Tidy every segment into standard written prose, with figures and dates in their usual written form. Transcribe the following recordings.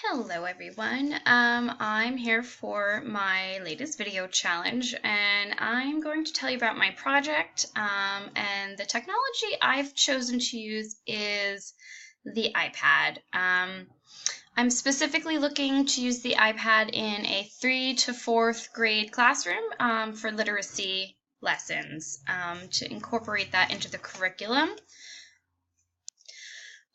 Hello everyone, I'm here for my latest video challenge and I'm going to tell you about my project and the technology I've chosen to use is the iPad. I'm specifically looking to use the iPad in a 3rd to 4th grade classroom for literacy lessons to incorporate that into the curriculum.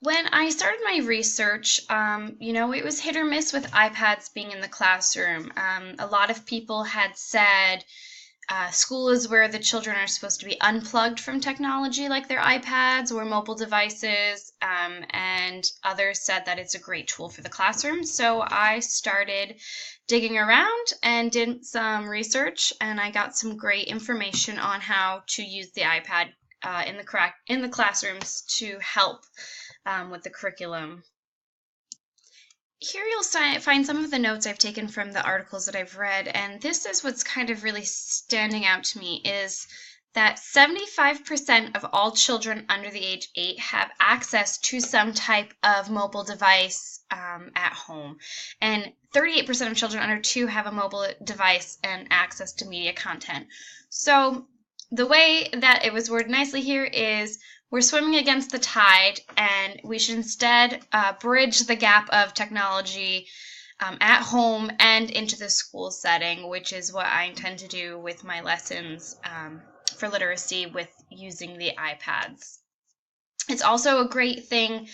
When I started my research, it was hit or miss with iPads being in the classroom. A lot of people had said school is where the children are supposed to be unplugged from technology, like their iPads or mobile devices, and others said that it's a great tool for the classroom. So I started digging around and did some research, and I got some great information on how to use the iPad in the classrooms to help with the curriculum. Here you'll find some of the notes I've taken from the articles that I've read, and this is what's kind of really standing out to me is that 75% of all children under the age 8 have access to some type of mobile device at home, and 38% of children under 2 have a mobile device and access to media content. So the way that it was worded nicely here is we're swimming against the tide, and we should instead bridge the gap of technology at home and into the school setting, which is what I intend to do with my lessons for literacy with using the iPads. It's also a great thing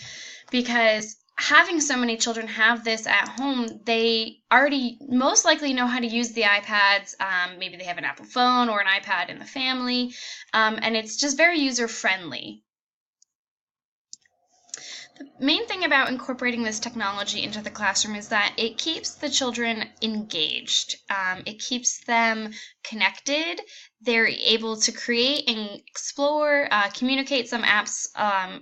because having so many children have this at home, they already most likely know how to use the iPads. Maybe they have an Apple phone or an iPad in the family, and it's just very user-friendly. The main thing about incorporating this technology into the classroom is that it keeps the children engaged. It keeps them connected. They're able to create and explore, communicate. Some apps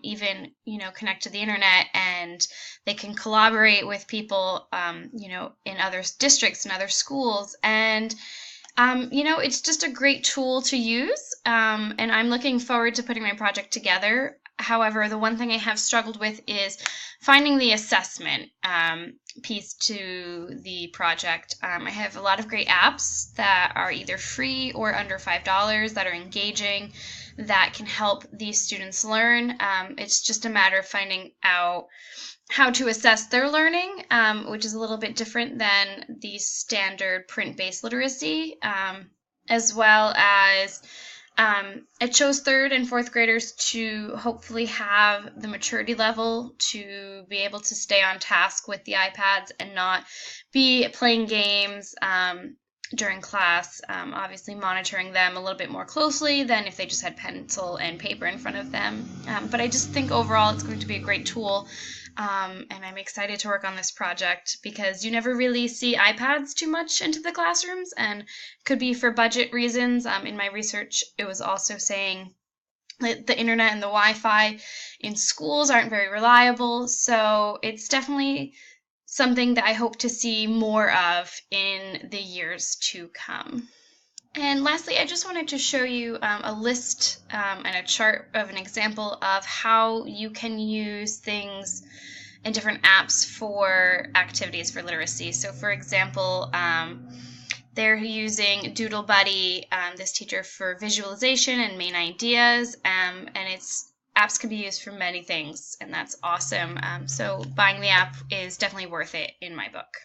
even, connect to the internet, and they can collaborate with people, in other districts and other schools. And it's just a great tool to use, and I'm looking forward to putting my project together. However, the one thing I have struggled with is finding the assessment piece to the project. I have a lot of great apps that are either free or under $5 that are engaging, that can help these students learn. It's just a matter of finding out how to assess their learning, which is a little bit different than the standard print-based literacy, as well as I chose 3rd and 4th graders to hopefully have the maturity level to be able to stay on task with the iPads and not be playing games during class, obviously monitoring them a little bit more closely than if they just had pencil and paper in front of them. But I just think overall it's going to be a great tool. And I'm excited to work on this project because you never really see iPads too much into the classrooms, and could be for budget reasons. In my research, it was also saying that the internet and the Wi-Fi in schools aren't very reliable, so it's definitely something that I hope to see more of in the years to come. And lastly, I just wanted to show you a list and a chart of an example of how you can use things in different apps for activities for literacy. So for example, they're using Doodle Buddy, this teacher, for visualization and main ideas, and apps can be used for many things, and that's awesome. So buying the app is definitely worth it in my book.